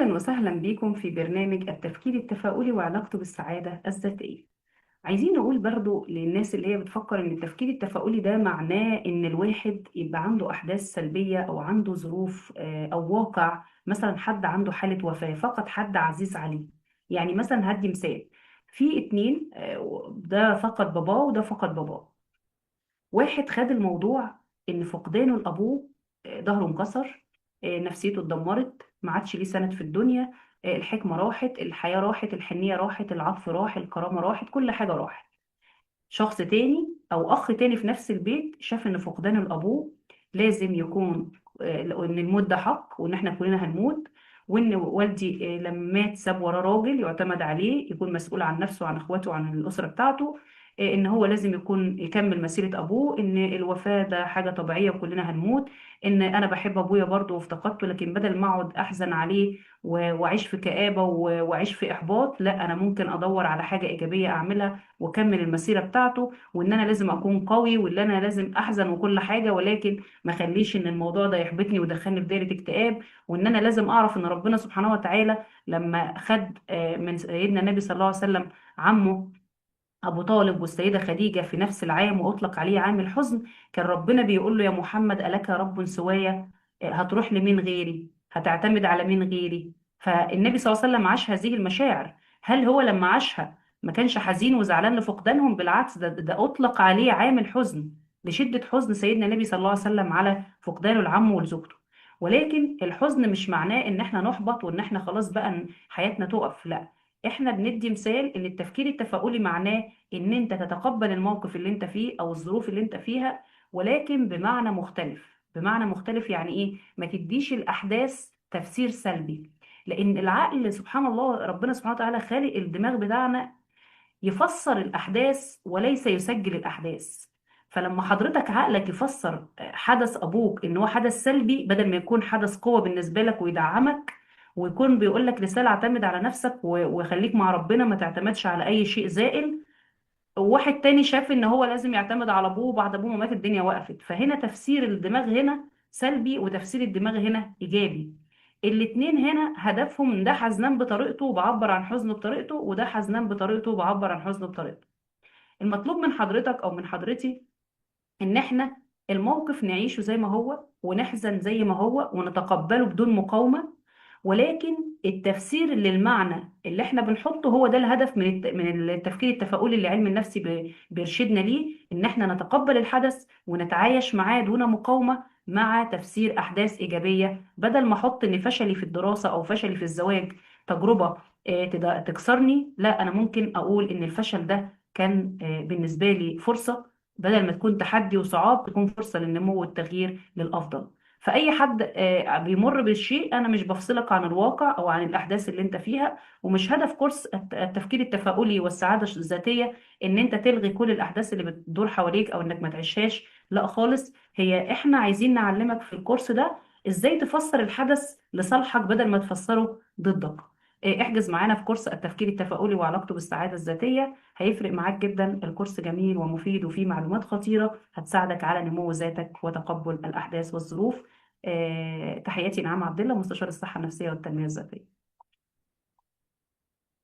أهلا وسهلا بكم في برنامج التفكير التفاؤلي وعلاقته بالسعادة الذاتية. عايزين نقول برضو للناس اللي هي بتفكر إن التفكير التفاؤلي ده معناه إن الواحد يبقى عنده أحداث سلبية أو عنده ظروف أو واقع، مثلا حد عنده حالة وفاة، فقد حد عزيز عليه. يعني مثلا هدي مثال، في اتنين، ده فقد باباه وده فقد باباه. واحد خد الموضوع ان فقدانه لابوه، ظهره انكسر، نفسيته اتدمرت، ما عادش ليه سند في الدنيا، الحكمه راحت، الحياه راحت، الحنيه راحت، العطف راح، الكرامه راحت، كل حاجه راحت. شخص تاني او اخ تاني في نفس البيت شاف ان فقدان الابوه لازم يكون، ان الموت ده حق وان احنا كلنا هنموت، وان والدي لما مات ساب وراه راجل يعتمد عليه يكون مسؤول عن نفسه وعن اخواته وعن الاسره بتاعته، ان هو لازم يكون يكمل مسيره ابوه، ان الوفاه ده حاجه طبيعيه وكلنا هنموت، ان انا بحب ابويا برضه وافتقدته، لكن بدل ما اقعد احزن عليه واعيش في كآبه واعيش في احباط، لا انا ممكن ادور على حاجه ايجابيه اعملها واكمل المسيره بتاعته، وان انا لازم اكون قوي وان انا لازم احزن وكل حاجه، ولكن ما اخليش ان الموضوع ده يحبطني ويدخلني في دايره اكتئاب، وان انا لازم اعرف ان ربنا سبحانه وتعالى لما خد من سيدنا النبي صلى الله عليه وسلم عمه ابو طالب والسيده خديجه في نفس العام واطلق عليه عام الحزن، كان ربنا بيقول له: يا محمد الك رب سوايا؟ هتروح لمين غيري؟ هتعتمد على مين غيري؟ فالنبي صلى الله عليه وسلم عاش هذه المشاعر. هل هو لما عاشها ما كانش حزين وزعلان لفقدانهم؟ بالعكس، ده اطلق عليه عام الحزن لشده حزن سيدنا النبي صلى الله عليه وسلم على فقدانه لعمه ولزوجته. ولكن الحزن مش معناه ان احنا نحبط وان احنا خلاص بقى حياتنا تقف، لا. احنا بندي مثال ان التفكير التفاؤلي معناه ان انت تتقبل الموقف اللي انت فيه او الظروف اللي انت فيها، ولكن بمعنى مختلف. بمعنى مختلف يعني ايه؟ ما تديش الاحداث تفسير سلبي، لان العقل سبحان الله ربنا سبحانه وتعالى خالق الدماغ بتاعنا يفسر الأحداث وليس يسجل الأحداث. فلما حضرتك عقلك يفسر حدث أبوك إن هو حدث سلبي بدل ما يكون حدث قوة بالنسبة لك ويدعمك، ويكون بيقول لك رسالة: اعتمد على نفسك وخليك مع ربنا، ما تعتمدش على أي شيء زائل. وواحد تاني شاف ان هو لازم يعتمد على ابوه، وبعد ابوه ما مات الدنيا وقفت. فهنا تفسير الدماغ هنا سلبي وتفسير الدماغ هنا ايجابي. الاتنين هنا هدفهم: ده حزنان بطريقته وبعبر عن حزنه بطريقته، وده حزنان بطريقته وبعبر عن حزنه بطريقته. المطلوب من حضرتك او من حضرتي ان احنا الموقف نعيشه زي ما هو ونحزن زي ما هو ونتقبله بدون مقاومة، ولكن التفسير للمعنى اللي احنا بنحطه هو ده الهدف من التفكير التفاؤلي اللي علم النفس بيرشدنا ليه، ان احنا نتقبل الحدث ونتعايش معاه دون مقاومة، مع تفسير احداث ايجابية. بدل ما احط ان فشلي في الدراسة او فشلي في الزواج تجربة تكسرني، لا، انا ممكن اقول ان الفشل ده كان بالنسبة لي فرصة، بدل ما تكون تحدي وصعاب تكون فرصة للنمو والتغيير للأفضل. فأي حد بيمر بالشيء، أنا مش بفصلك عن الواقع أو عن الأحداث اللي أنت فيها. ومش هدف كورس التفكير التفاؤلي والسعادة الذاتية إن أنت تلغي كل الأحداث اللي بتدور حواليك أو إنك ما تعيشهاش، لا خالص. هي إحنا عايزين نعلمك في الكورس ده إزاي تفسر الحدث لصالحك بدل ما تفسره ضدك. احجز معانا في كورس التفكير التفاؤلي وعلاقته بالسعادة الذاتية، هيفرق معاك جدا. الكورس جميل ومفيد وفيه معلومات خطيرة هتساعدك على نمو ذاتك وتقبل الأحداث والظروف. تحياتي نعم عبد الله، مستشار الصحة النفسية والتنمية الذاتية.